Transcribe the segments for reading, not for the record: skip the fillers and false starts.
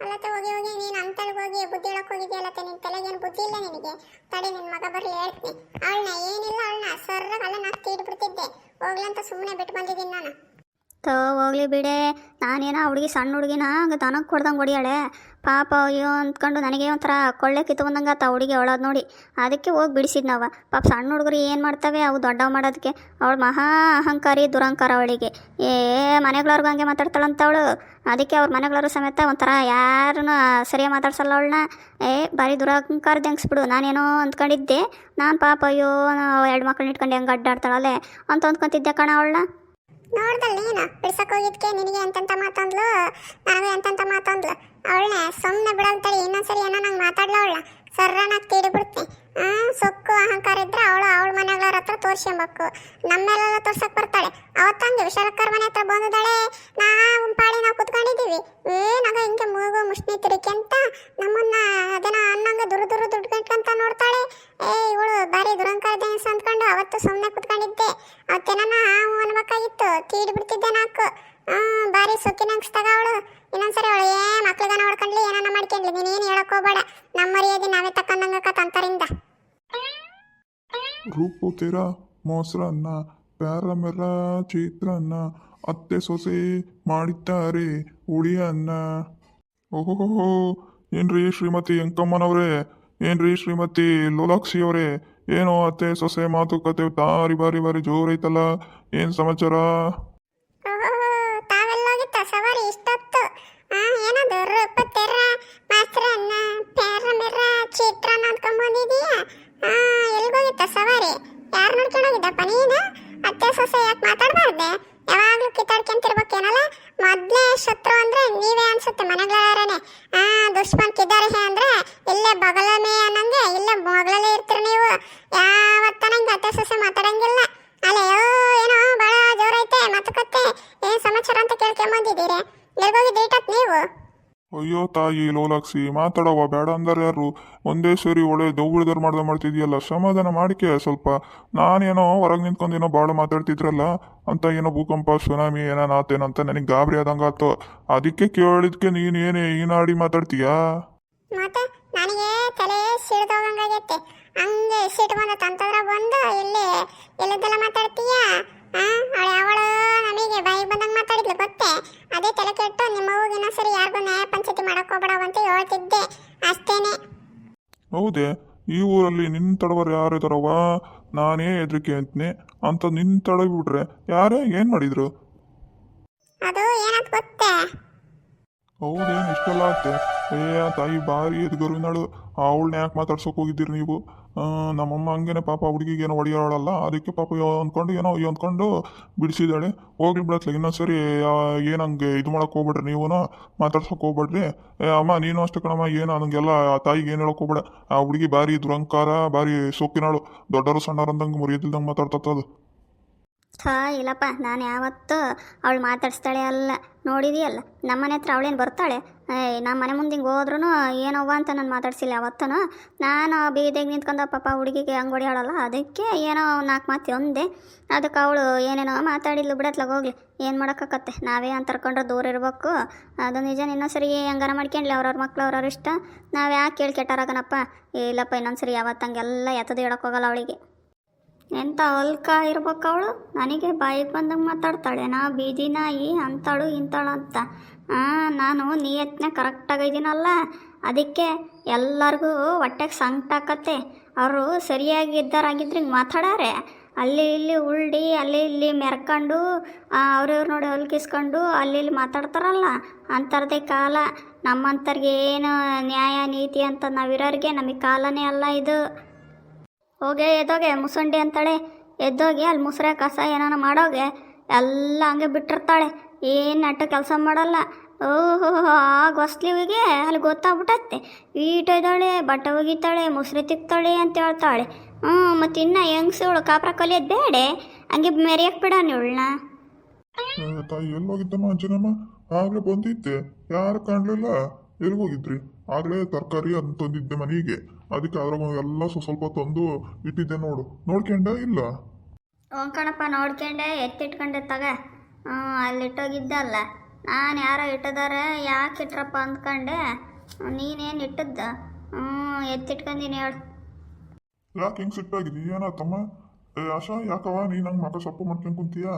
ಅಲ್ಲತ್ತೆ ಹೋಗಿ ಹೋಗಿ ನೀನು ಅಂತಳಿಗೆ ಹೋಗಿ ಬುದ್ಧಿ ಹೇಳಕ್ ಹೋಗಿದ್ಯಲ್ಲತ್ತೆ, ನಿನ್ ತಲೆಗೇನು ಬುದ್ಧಿ ಇಲ್ಲ ನಿನಗೆ? ತಡಿ ನಿನ್ ಮಗ ಬರ್ಲಿ ಹೇಳ್ತೀನಿ. ಅವಳನ್ನ ಏನಿಲ್ಲ, ಅವಳನ್ನ ಸರ್ರಾಗ ಅಲ್ಲ ನಾ ತೀಡ್ಬಿಡ್ತಿದ್ದೆ. ಹೋಗ್ಲಂತ ಸುಮ್ಮನೆ ಬಿಟ್ಟು ಬಂದಿದ್ದೀನಿ ನಾನು. ತೋ ಹೋಗ್ಲಿ ಬಿಡೆ, ನಾನೇನೋ ಹುಡುಗಿ ಸಣ್ಣ ಹುಡುಗಿನ ಹಂಗೆ ದನಕ್ಕೆ ಹೊಡ್ದಂಗೆ ಹೊಡಿಯಾಳೆ. ಪಾಪ ಅಯ್ಯೋ ಅಂದ್ಕೊಂಡು ನನಗೆ ಒಂಥರ ಕೊಳ್ಳೆ ಕಿತ್ಕೊಂಡಂಗೆ ಆತ ಹುಡುಗಿ ಅವಳದು ನೋಡಿ. ಅದಕ್ಕೆ ಹೋಗಿ ಬಿಡಿಸಿದ್ನವ. ಪಾಪ ಸಣ್ಣ ಹುಡುಗರು ಏನು ಮಾಡ್ತವೆ ಅವು ದೊಡ್ಡವು ಮಾಡೋದಕ್ಕೆ. ಅವಳು ಮಹಾ ಅಹಂಕಾರಿ ದುರಹಂಕಾರ ಅವಳಿಗೆ. ಮನೆಗಳವ್ರಿಗೂ ಹಂಗೆ ಮಾತಾಡ್ತಾಳಂತ ಅವಳು. ಅದಕ್ಕೆ ಅವ್ರ ಮನೆಗಳವರು ಸಮೇತ ಒಂಥರ ಯಾರನ್ನ ಸರಿಯಾಗಿ ಮಾತಾಡ್ಸಲ್ಲ ಅವಳನ್ನ. ಭಾರಿ ದುರಹಂಕಾರದ ಹೆಂಗ್ಸ್ಬಿಡು. ನಾನೇನೋ ಅಂದ್ಕೊಂಡಿದ್ದೆ, ನಾನು ಪಾಪ ಅಯ್ಯೋ 2 ಮಕ್ಕಳನ್ನ ಇಟ್ಕೊಂಡು ಹೆಂಗೆ ಅಡ್ಡಾಡ್ತಾಳಲ್ಲೇ ಅಂತ ಅಂದ್ಕೊತಿದ್ದೆ ಕಣ ಅವಳನ್ನ. ನೋಡ್ದಲ್ ನೀನು ಬಿಡ್ಸಕ್ ಹೋಗಿದ್ಕೆ ನಿನಗೆ ಎಂತೆಂತ ಮಾತಂದ್ಲು, ನನಗೂ ಎಂತೆಂತ ಮಾತಂದ್ಲು. ಅವಳನ್ನ ಸುಮ್ಮನೆ ಬಿಡಲ್ತಾಳೆ. ಇನ್ನೊಂದ್ಸರಿ ಏನೋ ನಂಗೆ ಮಾತಾಡ್ಲ ಅವಳನ್ನ ಸರ್ರನಾಗಿ ತೀಡಿಬಿಡ್ತೀನಿ. ಸೊಕ್ಕು ಅಹಂಕಾರ ಇದ್ರೆ ಅವಳ ಮನೆಗಳವ್ರ ಹತ್ರ ತೋರ್ಸ್ಕೊಂಬೇಕು, ನಮ್ಮೆಲ್ಲ ತೋರ್ಸಕ್ ಬರ್ತಾಳೆ. ಅವತ್ತಂಗೆ ವಿಶಾಲಕ್ಕರ್ ಮನೆ ಹತ್ರ ಬಂದಿದ್ದಾಳೆ. ನಾವು ಕುತ್ಕೊಂಡಿದ್ದೀವಿ. ನಾಗ ಹಿಂಗೆ ಮೂಗು ಮುಷ್ಣಿ ತಿರುಕಿ ಅಂತ ನಮ್ಮನ್ನ ಅದೇನೋ ಅನ್ನಂಗೆ ದುಡ್ಕೊಂತ ನೋಡ್ತಾಳೆ. ಇವಳು ಬಾರಿ ದುರಂಕಾರ ದೇನ್ಸ್ ಅಂದ್ಕೊಂಡು ಅವತ್ತು ಸುಮ್ಮನೆ ಕುತ್ಕೊಂಡಿದ್ದೆ. ಅವತ್ತೇನ ಅನ್ಬೇಕಾಗಿತ್ತು, ತೀಡ್ಬಿಡ್ತಿದ್ದೆ ನಾಲ್ಕು. ಬಾರಿ ಸೊಕ್ಕಿನಂಗಿಸ್ತಾಗ ಅವಳು. ಇನ್ನೊಂದ್ಸರಿ ಅವಳು ಮಕ್ಳಿಗ ನೋಡ್ಕೊಂಡ್ಲಿ ಏನಾನ ಮಾಡ್ಕೊಂಡ್ಲಿ, ನೀನೇನು ಹೇಳಕ್ ಹೋಗ್ಬೇಡ. ನಮ್ಮ ಮರ್ಯಾದೆ ನಾವೇ ತಕ್ಕಂದಂಗ ತಂತರಿಂದ. ರೂಪು ತೆರ ಮೊಸರನ್ನ ಪ್ಯಾರಮೆರ ಚಿತ್ರಾನ್ನ ಅತ್ತೆ ಸೊಸೆ ಮಾಡಿದ್ದಾರೆ ಹುಳಿಯನ್ನ. ಓಹೋಹೋ, ಏನ್ರಿ ಶ್ರೀಮತಿ ಅಂಕಮ್ಮನವ್ರೆ, ಏನ್ರಿ ಶ್ರೀಮತಿ ಲೋಲಾಕ್ಷಿ ಅವರೇ, ಏನೋ ಅತ್ತೆ ಸೊಸೆ ಮಾತುಕತೆ ಬಾರಿ ಬಾರಿ ಬಾರಿ ಜೋರೈತಲ್ಲ, ಏನು ಸಮಾಚಾರ? ತಾವೆಲ್ಲೋಗಿತ್ತ ಸವಾರಿ ಇಷ್ಟೊತ್ತು? ಏನದು ರೂಪತ್ತೆರ ಮೊಸರನ್ನ ಪ್ಯಾರಮೆರ ಚಿತ್ರಾನ್ನ ಅಂದ್ಕೊಂಡ್ಬಂದಿದೀಯಾ? ಎಲ್ಗೋಗಿತ್ತ ಸವಾರಿ? ಯಾರು ನೋಡ್ಕೊಂಡೋಗಿದ್ದಪ್ಪ ನೀನು? ಅತ್ತೆ ಸೊಸೆ ಯಾಕೆ ಮಾತಾಡ್ಬಾರ್ದೆ? ಯಾವಾಗ್ಲೂ ಕಿತ್ತಾಡ್ಕೊಂತಿರ್ಬೇಕೇನಲ್ಲ. ಮೊದ್ಲೇ ಶತ್ರು ಅಂದ್ರೆ ನೀವೇ ಅನ್ಸುತ್ತೆ ಮನೆಗಳಾರನೆ. ದುಶ್ಮನ್ ಕಿದ್ದಾರೆ ಅಂದ್ರೆ ಇಲ್ಲೇ ಬಗಲಮೇ ಅನ್ನಂಗೆ ಇಲ್ಲೇ ಮೊಗಳಲ್ಲೇ ಇರ್ತೀರಿ ನೀವು. ಯಾವತ್ತನಂಗೆ ಅತ್ತೆ ಸೊಸೆ ಮಾತಾಡಂಗಿಲ್ಲ. ಅಲ್ಲೆಯೋ ಏನೋ ಬಹಳ ಜೋರೈತೆ ಮಾತುಕತೆ. ಏನ್ ಸಮಾಚಾರ ಅಂತ ಕೇಳ್ಕೊಂಬಂದಿದ್ದೀರಿ. ಎಲ್ಗೋಗಿದ್ರಿ ಇಟ್ಟತ್ ನೀವು? ಅಯ್ಯೋ ತಾಯಿ ಲೋಲಾಕ್ಷಿ, ಮಾತಾಡವ ಬೇಡ ಅಂದಾರ ಯಾರು? ಒಂದೇ ಸರಿ ಒಳ್ಳೆ ದೌಡ್ದಾರ ಮಾಡ್ತಿದ್ಯಲ್ಲ, ಸಮಾಧಾನ ಮಾಡಿಕೆ ಸ್ವಲ್ಪ. ನಾನೇನೋ ಹೊರಗೆ ನಿಂತ್ಕೊಂಡೇನೋ ಭಾಳ ಮಾತಾಡ್ತಿದ್ರಲ್ಲ ಅಂತ, ಏನೋ ಭೂಕಂಪ ಸುನಾಮಿ ಏನಾತೇನಂತ ನನಗೆ ಗಾಬರಿ ಆದಂಗಾತು. ಅದಕ್ಕೆ ಕೇಳಿದ್ಕೆ ನೀನು ಏನೇ ಈನಾಡಿ ಮಾತಾಡ್ತೀಯಾ? ಮತ್ತೆ ನನಗೆ ತಲೆ ಸಿಡ್ದೋಗಂಗಾಗೈತೆ. ಹಂಗೆ ಸಿಟ್ಟು ಬಂದ ತಂತದ್ರ ಬಂದು ಇಲ್ಲಿ ಎಲ್ಲದೆಲ್ಲ ಮಾತಾಡ್ತೀಯ? ಅವಳು ನಮಗೆ ಬಾಯಿ ಬಂದಂಗೆ ಮಾತಾಡಿದ್ಲು ಗೊತ್ತೇ. ಅದೇ ತಲೆ ಕೆಟ್ಟು ನಿಮ್ಮ ಇನ್ನೊಂದ್ಸರಿ ಯಾರಿಗೂ ನ್ಯಾಯ ಪಂಚಾಯತಿ ಮಾಡಕ್ ಹೋಗ್ಬೇಡವ ಅಂತ ಹೇಳ್ತಿದ್ದೆ ಅಷ್ಟೇನೆ. ಹೌದೇ, ಈ ಊರಲ್ಲಿ ನಿನ್ನ ತಡವರು ಯಾರು ಇದಾರವ? ನಾನೇ ಹೆದರಿಕೆ ಅಂತೀನಿ ಅಂತ ನಿನ್ನ ತಡವಿಬಿಟ್ರೆ ಯಾರೇ ಏನು ಮಾಡಿದ್ರು? ಅದು ಏನಂತ ಗೊತ್ತೇ? ಹೌದೇನು ಇಷ್ಟೆಲ್ಲ ಆಗುತ್ತೆ? ತಾಯಿ ಭಾರಿ ಎದ್ಗರುವಿನಾಳು. ಅವಳನ್ನ ಯಾಕೆ ಮಾತಾಡ್ಸೋಕೆ ಹೋಗಿದ್ದೀರಿ ನೀವು? ನಮ್ಮಮ್ಮ ಹಂಗೇನೆ ಪಾಪ ಹುಡುಗಿಗೆ ಏನೋ ಹೊಡೆಯೋಳಲ್ಲ, ಅದಕ್ಕೆ ಪಾಪ ಅಂದ್ಕೊಂಡು ಏನೋ ಅಂದ್ಕೊಂಡು ಬಿಡಿಸಿದ್ದಾಳೆ. ಹೋಗ್ಲಿ ಬಿಡತ್ಲ, ಇನ್ನೊಂದ್ಸರಿ ಏನಂಗೆ ಇದು ಮಾಡಕ್ಕೆ ಹೋಗ್ಬೇಡ್ರಿ, ನೀವು ಮಾತಾಡ್ಸೋಕೆ ಹೋಗ್ಬೇಡ್ರಿ. ಅಮ್ಮ ನೀನು ಅಷ್ಟು ಕಣಮ್ಮ, ಏನು ನನಗೆಲ್ಲ ಆ ತಾಯಿಗೆ ಏನು ಹೇಳೋಕೆ ಹೋಗ್ಬೇಡ. ಆ ಹುಡುಗಿ ಭಾರಿ ದುರಂಕಾರ, ಭಾರಿ ಸೋಕಿನಾಳು, ದೊಡ್ಡವರು ಸಣ್ಣವ್ರು ಅಂದಂಗೆ ಮುರಿಯೋದಿಲ್ದಂಗೆ ಮಾತಾಡ್ತದ. ಇಲ್ಲಪ್ಪ, ನಾನು ಯಾವತ್ತೂ ಅವಳು ಮಾತಾಡಿಸ್ತಾಳೆ ಅಲ್ಲ. ನೋಡಿದೆಯಲ್ಲ ನಮ್ಮನೆ ಹತ್ರ ಅವಳೇನು ಬರ್ತಾಳೆ? ನಮ್ಮ ಮನೆ ಮುಂದೆ ಹಿಂಗೆ ಹೋದ್ರೂ ಏನವ್ವ ಅಂತ ನಾನು ಮಾತಾಡ್ಸಿಲ್ಲ ಯಾವತ್ತೂ. ನಾನು ಬೀದಿಗೆ ನಿಂತ್ಕೊಂಡು ಪಾಪ ಹುಡುಗಿಗೆ ಹಂಗೆ ಹೊಡಿಯಾಳಲ್ಲ, ಅದಕ್ಕೆ ಏನೋ 4 ಮಾತು ಒಂದೆ. ಅದಕ್ಕೆ ಅವಳು ಏನೇನೋ ಮಾತಾಡಿದ್ಲು ಬಿಡತ್ಲಾಗ ಹೋಗ್ಲಿ, ಏನು ಮಾಡೋಕ್ಕತ್ತೆ. ನಾವೇ ಅಂತರ್ಕೊಂಡ್ರೆ ದೂರ ಇರಬೇಕು, ಅದು ನಿಜ. ಇನ್ನೊಂದ್ಸರಿ ಹೆಂಗಾರ ಮಾಡ್ಕೊಂಡ್ಲಿ, ಅವ್ರವ್ರ ಮಕ್ಳು ಅವ್ರವ್ರ ಇಷ್ಟ. ನಾವು ಯಾಕೆ ಕೇಳಿ ಕೆಟ್ಟಾರಾಗನಪ್ಪ? ಇಲ್ಲಪ್ಪ, ಇನ್ನೊಂದ್ಸರಿ ಯಾವತ್ತಂಗೆಲ್ಲ ಎತ್ತದು ಹೇಳೋಕ್ಕೋಗಲ್ಲ ಅವಳಿಗೆ. ಎಂಥ ಹೊಲ್ಕ ಇರ್ಬೇಕು ಅವಳು, ನನಗೆ ಬಾಯಿಗೆ ಬಂದಂಗೆ ಮಾತಾಡ್ತಾಳೆ. ನಾ ಬೀದಿ ನಾಯಿ ಅಂತಾಳು ಇಂತಾಳು ಅಂತ. ನಾನು ನಿಯತ್ನ ಕರೆಕ್ಟಾಗಿದ್ದೀನಲ್ಲ, ಅದಕ್ಕೆ ಎಲ್ಲರಿಗೂ ಹೊಟ್ಟೆಗೆ ಸಂಕಟ ಆಕತ್ತೆ. ಅವರು ಸರಿಯಾಗಿದ್ದಾರಾಗಿದ್ರೆ ಹಿಂಗೆ ಮಾತಾಡಾರೆ. ಅಲ್ಲಿ ಇಲ್ಲಿ ಉಳ್ಳಿ ಅಲ್ಲಿ ಇಲ್ಲಿ ಮೆರ್ಕೊಂಡು ಅವ್ರವ್ರು ನೋಡಿ ಹೊಲ್ಕಿಸ್ಕೊಂಡು ಅಲ್ಲಿ ಇಲ್ಲಿ ಮಾತಾಡ್ತಾರಲ್ಲ, ಅಂಥದ್ದೇ ಕಾಲ. ನಮ್ಮಂಥವ್ರಿಗೆ ಏನು ನ್ಯಾಯ ನೀತಿ ಅಂತ ನಾವಿರೋರಿಗೆ ನಮಗೆ ಕಾಲನೇ ಅಲ್ಲ ಇದು. ಹೋಗೆ ಎದ್ದೋಗೆ ಮುಸುಂಡಿ ಅಂತಾಳೆ, ಎದ್ದೋಗಿ ಅಲ್ಲಿ ಮುಸ್ರೆ ಕಸ ಏನಾನ ಮಾಡೋಗೆ ಎಲ್ಲ ಹಂಗೆ ಬಿಟ್ಟಿರ್ತಾಳೆ. ಏನು ನೆಟ್ಟು ಕೆಲಸ ಮಾಡಲ್ಲ. ಓಹೋ, ಆ ಗೊಸ್ಲಿವಿಗೆ ಅಲ್ಲಿ ಗೊತ್ತಾಗ್ಬಿಟ್ಟತ್ತೆ. ಈಟೊಯ್ದಾಳೆ, ಬಟ್ಟೆ ಒಗಿತಾಳೆ, ಮುಸ್ರೆ ತಿಕ್ತಾಳೆ ಅಂತ ಹೇಳ್ತಾಳೆ. ಮತ್ತು ಇನ್ನು ಹೆಂಗ್ಸವಳು ಕಾಪ್ರ ಕಲಿಯೋದು ಬೇಡ, ಹಂಗೆ ಮೆರೆಯಕ್ಕೆ ಬಿಡ ನೀವಳನ್ನ. ತಾಯಿ ಎಲ್ಲೋಗಿದ್ದಮ್ಮ ಅಂಜನಮ್ಮ? ಆಗಲೇ ಬಂದಿದ್ದೆ, ಯಾರು ಕಾಣಲಿಲ್ಲ. ಎಲ್ಲಿಗೋಗಿದ್ರಿ? ಆಗಲೇ ತರಕಾರಿ ಅಂತ ತಂದಿದ್ದೆ ಮನೆಗೆ, ಅದಕ್ಕೆ ಅದ್ರಾಗ ಎಲ್ಲ ಸ್ವಲ್ಪ ತಂದು ಇಟ್ಟಿದ್ದೆ. ನೋಡ್ಕೊಂಡ ಇಲ್ಲ? ಕಣಪ್ಪ, ನೋಡ್ಕೊಂಡೆ ಎತ್ತಿಟ್ಕೊಂಡೆ ತಗ. ಅಲ್ಲಿಟ್ಟೋಗಿದ್ದಲ್ಲ, ನಾನು ಯಾರೋ ಇಟ್ಟಿದ್ದಾರೆ ಯಾಕೆ ಇಟ್ರಪ್ಪ ಅಂದ್ಕೊಂಡೆ ನೀನೇನು ಇಟ್ಟದ್ದ ಎತ್ತಿಟ್ಕೊಂಡೀನಿ ಹೇಳು. ಯಾಕೆ ಹಿಂಗೆ ಸಿಟ್ಟಾಗಿದ್ದಿ ಏನಾತಮ್ಮ? ಏ ಆಶಾ ಯಾಕವ ನೀನು ನಂಗೆ ಮಗ ಸೊಪ್ಪು ಮಾಡ್ಕೊಂಡು ಕುಂತೀಯ?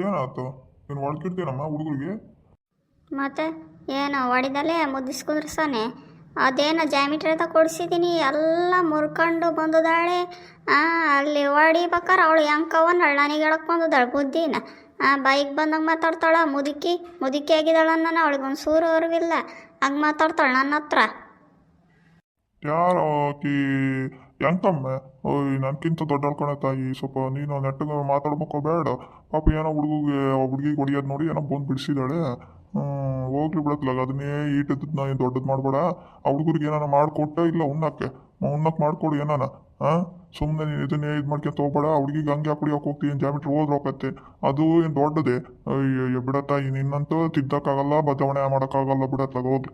ಏನಾಯ್ತು? ನೀನು ಒಳಗಿಡ್ತೀನಮ್ಮ ಹುಡುಗರಿಗೆ? ಮತ್ತೆ ಏನು ಹೊಡಿದಲ್ಲೇ ಮುದ್ದಿಸ್ಕೊಂಡ್ರಸಾನೆ ಅದೇನೋ ಜಾಮಿಟ್ರಿ ಕೊಡಿಸಿದ್ದೀನಿ ಎಲ್ಲ ಮುರ್ಕೊಂಡು ಬಂದದಾಳೆ. ಅಲ್ಲಿ ಹೊಡಿಬೇಕಾರೆ ಅವಳು ಹೆಂಕವನ್ನಳು ನನಗೆ ಹೇಳಕ್ಕೆ ಬಂದದಾಳೆ ಬುದ್ಧಿನ. ಬೈಕ್ ಬಂದಂಗೆ ಮಾತಾಡ್ತಾಳ ಮುದುಕಿ ಆಗಿದ್ದಾಳ ನಾನು ಅವಳಿಗೆ ಒಂದು ಸೂರು ಅರಿವಿಲ್ಲ ಹಂಗೆ ಮಾತಾಡ್ತಾಳೆ ನನ್ನ ಹತ್ರ. ಯಾರು ಆಕಿ ಹೆಂಕಮ್ಮ? ಓಯ್ ನನ್ಕಿಂತ ದೊಡ್ಡಳ್ಕೊಳೆ ತಾಯಿ, ಸ್ವಲ್ಪ ನೀನು ನೆಟ್ಟಗೆ ಮಾತಾಡ್ಬೇಕು ಬೇಡ. ಪಾಪ ಏನೋ ಹುಡುಗಿಗೆ ಹೊಡಿಯೋದು ನೋಡಿ ಏನೋ ಬಂದು ಬಿಡಿಸಿದಾಳೆ. ಹೋಗ್ಲಿ ಬಿಡತ್ಲಾಗ ಅದನ್ನೇ ಈಟದ್ದು ನಾ ಏನು ದೊಡ್ಡದು ಮಾಡಬೇಡ. ಆ ಹುಡುಗರಿಗೆ ಏನಾನ ಮಾಡಿಕೊಟ್ಟ ಇಲ್ಲ ಉಣ್ಣಕ್ಕೆ ಮಾಡಿಕೊಡು ಏನಾನ. ಸುಮ್ಮನೆ ನೀನು ಇದನ್ನೇ ಇದು ಮಾಡ್ಕೊಂತ ಹೋಗ್ಬೇಡ. ಆ ಹುಡುಗಿಗೆ ಹಂಗೆ ಯಾಕೆ ಕುಡಿಯೋಕೆ ಹೋಗ್ತೀನಿ ಜಾಮಿಟ್ರಿ ಹೋದ್ರೆ ಹೋಗತ್ತೆ, ಅದು ಏನು ದೊಡ್ಡದೆ. ಅಯ್ಯೋ ಬಿಡತ್ತ ನಿನ್ನಂತೂ ತಿದ್ದಕ್ಕಾಗಲ್ಲ, ಬದಲಾವಣೆ ಮಾಡೋಕ್ಕಾಗಲ್ಲ ಬಿಡತ್ಲಾಗ ಹೋಗ್ಲಿ.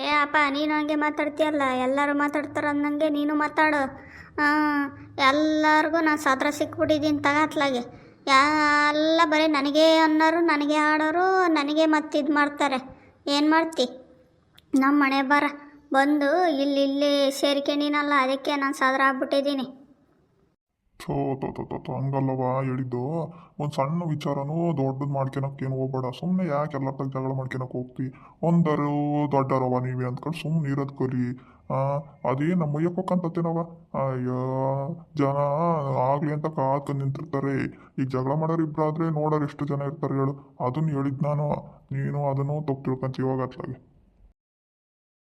ಏ ಅಪ್ಪ ನೀನು ಹಂಗೆ ಮಾತಾಡ್ತೀಯಲ್ಲ, ಎಲ್ಲರೂ ಮಾತಾಡ್ತಾರ ಅನ್ನಂಗೆ ನೀನು ಮಾತಾಡು. ಎಲ್ಲರಿಗೂ ನಾನು ಸದ್ರ ಸಿಕ್ಬಿಟ್ಟಿದ್ದೀನಿ ತಗತ್ಲಾಗೆ. ಎಲ್ಲ ಬರೀ ನನಗೇ ಅನ್ನೋರು, ನನಗೆ ಆಡೋರು, ನನಗೆ ಮತ್ತೆ ಇದು ಮಾಡ್ತಾರೆ. ಏನು ಮಾಡ್ತಿ? ನಮ್ಮ ಮನೆ ಬರ ಬಂದು ಇಲ್ಲಿ ಸೇರ್ಕೊಂಡಿನಲ್ಲ, ಅದಕ್ಕೆ ನಾನು ಸದ್ರ ಆಗ್ಬಿಟ್ಟಿದ್ದೀನಿ. ಥೋ ಹಂಗಲ್ಲವ ಹೇಳಿದ್ದು. ಒಂದು ಸಣ್ಣ ವಿಚಾರನೂ ದೊಡ್ಡದು ಮಾಡ್ಕೊಳಕ್ಕೆ ಏನು ಹೋಗ್ಬೇಡ. ಸುಮ್ಮನೆ ಯಾಕೆ ಎಲ್ಲ ತಗ ಜಗಳ ಮಾಡ್ಕೊಳಕ್ಕೆ ಹೋಗ್ತಿ? ಒಂದರು ದೊಡ್ಡರವ ನೀವೇ ಅಂದ್ಕೊಂಡು ಸುಮ್ಮನೆ ಇರೋದು ಕಲಿ. ಅದೇ ನಮ್ಮ ಮೈಯಕ್ಕಂತತ್ತೇನವ. ಅಯ್ಯೋ ಜನ ಆಗಲಿ ಅಂತ ಕಾದ್ಕೊಂಡು ನಿಂತಿರ್ತಾರೆ. ಈಗ ಜಗಳ ಮಾಡೋರು ಇಬ್ಬರಾದ್ರೆ ನೋಡೋರು ಎಷ್ಟು ಜನ ಇರ್ತಾರೆ ಹೇಳು. ಅದನ್ನು ಹೇಳಿದ್ದು ನಾನು. ನೀನು ಅದನ್ನು ತಪ್ಪು ತಿಳ್ಕೊಂತ ಇವಾಗ ಅತ್ಲಾಗೆ.